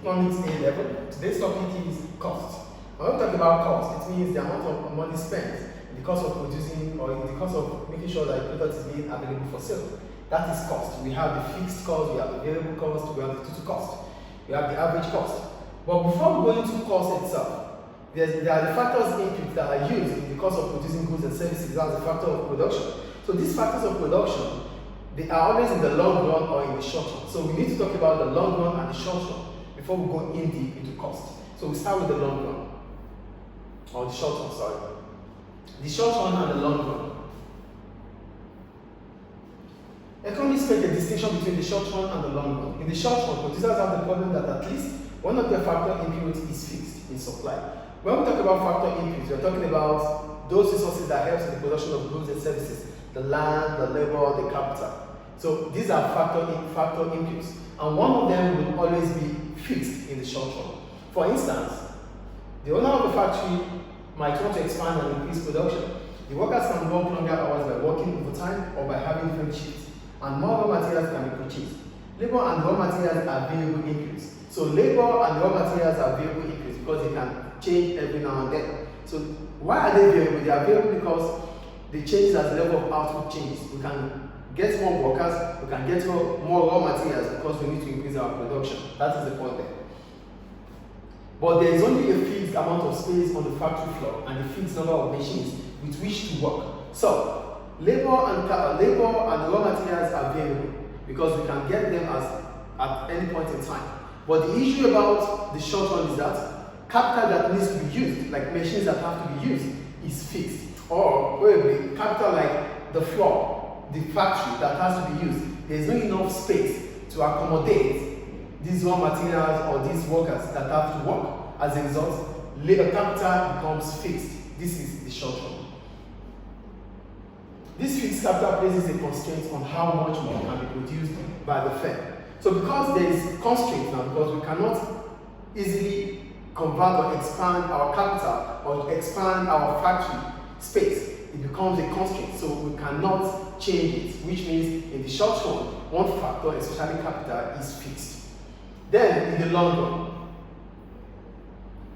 Economics A level. Today's topic is cost. When we talk about cost, it means the amount of money spent in the cost of producing or in the cost of making sure that the product is being available for sale. That is cost. We have the fixed cost, we have the variable cost, we have the total cost, we have the average cost. But before we go into cost itself, there are the factors input that are used in the cost of producing goods and services as a factor of production. So these factors of production, they are always in the long run or in the short run. So we need to talk about the long run and the short run before we go in deep into cost. So we start with the long run, or the short run, sorry. The short run and the long run. Economists make a distinction between the short run and the long run. In the short run, producers have the problem that at least one of their factor inputs is fixed in supply. When we talk about factor inputs, we are talking about those resources that help in the production of goods and services, the land, the labor, the capital. So these are factor inputs, and one of them will always be fixed in the short run. For instance, the owner of a factory might want to expand and increase production. The workers can work longer hours by working overtime or by having different shifts, and more raw materials can be purchased. Labor and raw materials are variable inputs. So labor and raw materials are variable inputs because they can change every now and then. So why are they variable? They are variable because they change as the level of output changes. We can get more workers, we can get more raw materials because we need to increase our production. That is the point there. But there is only a fixed amount of space on the factory floor and a fixed number of machines with which to work. So labor and raw materials are variable because we can get them at any point in time. But the issue about the short run is that capital that needs to be used, like machines that have to be used, is fixed. Or probably capital like the floor, the factory that has to be used, there is not enough space to accommodate these raw materials or these workers that have to work. As a result, labor capital becomes fixed. This is the short run. This fixed capital places a constraint on how much more can be produced by the firm. So because there is constraint now, because we cannot easily convert or expand our capital or expand our factory space, it becomes a constraint. So we cannot change it, which means in the short run, one factor, especially capital, is fixed. Then in the long run,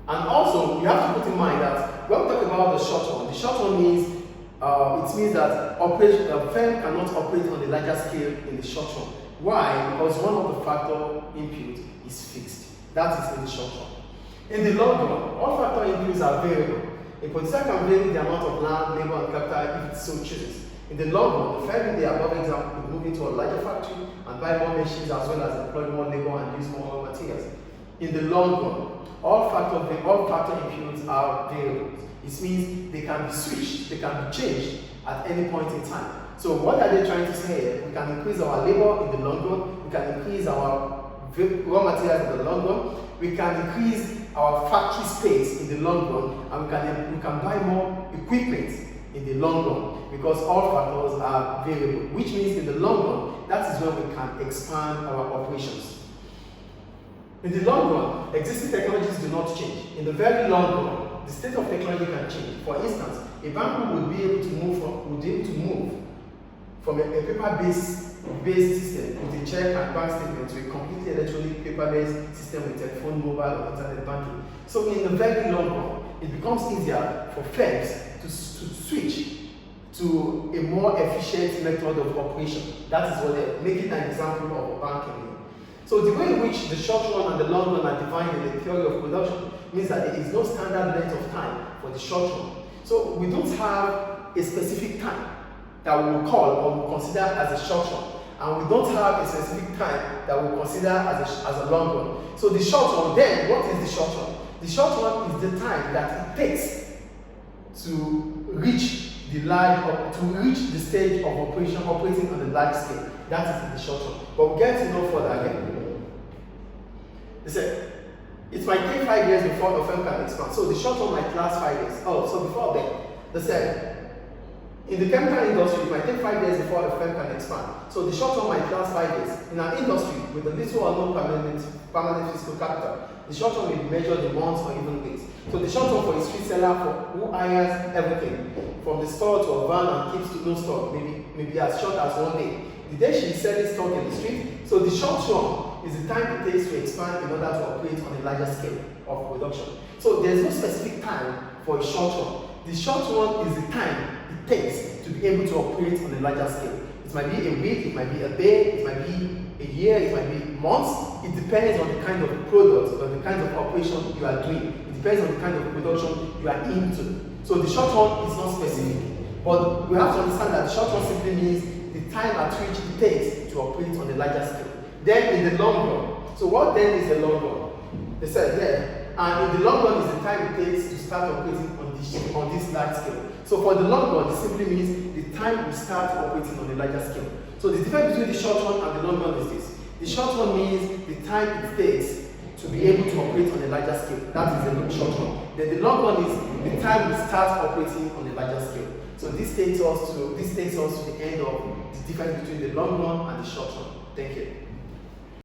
and also you have to put in mind that when we talk about the short run means it means that a firm cannot operate on a larger scale in the short run. Why? Because one of the factor input is fixed. That is in the short run. In the long run, all factor inputs are variable. A producer can vary the amount of land, labor, and capital if it so chooses. In the long run, the firm in the above example will move into a larger factory and buy more machines as well as employ more labor and use more raw materials. In the long run, all factor inputs are variables. It means they can be switched, they can be changed at any point in time. So what are they trying to say here? We can increase our labor in the long run, we can increase our raw materials in the long run, we can increase our factory space in the long run, and we can buy more equipment in the long run, because all factors are variable, which means in the long run, that is when we can expand our operations. In the long run, existing technologies do not change. In the very long run, the state of technology can change. For instance, a bank would be able to move from a paper-based system with a check and bank statement to a completely electronic paper-based system with telephone, mobile, or internet banking. So in the very long run, it becomes easier for firms to switch to a more efficient method of operation. That is what they're making an example of banking. So the way in which the short run and the long run are defined in the theory of production means that there is no standard length of time for the short run. So we don't have a specific time that we will call or we consider as a short run, and we don't have a specific time that we will consider as a long run. So the short run, then, what is the short run? The short run is the time that it takes to reach the stage of operating on a large scale. That is the short run. But we'll get to know further again. They said, it might take 5 years before a firm can expand. So the short run might last 5 years. So before then, they said, in the chemical industry, it might take 5 years before a firm can expand. So the short run might last 5 years. In an industry with a little or no permanent physical capital, the short run will be measured in months or even days. So the short run for a street seller who hires everything from the store to a van and keeps to no stock, maybe as short as 1 day. The day she is selling stock in the street, so the short run is the time it takes to expand in order to operate on a larger scale of production. So there's no specific time for a short run. The short run is the time it takes to be able to operate on a larger scale. It might be a week, it might be a day, it might be a year, it might be months. It depends on the kind of product or the kind of operation you are doing. It depends on the kind of production you are into. So the short run is not specific. But we have to understand that the short run simply means the time at which it takes to operate on a larger scale. Then in the long run. So what then is the long run? They said there, and in the long run is the time it takes to start operating on this large scale. So for the long run, it simply means the time we start operating on a larger scale. So the difference between the short run and the long run is this. The short run means the time it takes to be able to operate on a larger scale. That is the short run. Then the long run is the time we start operating on a larger scale. So this takes us to the end of the difference between the long run and the short run. Thank you.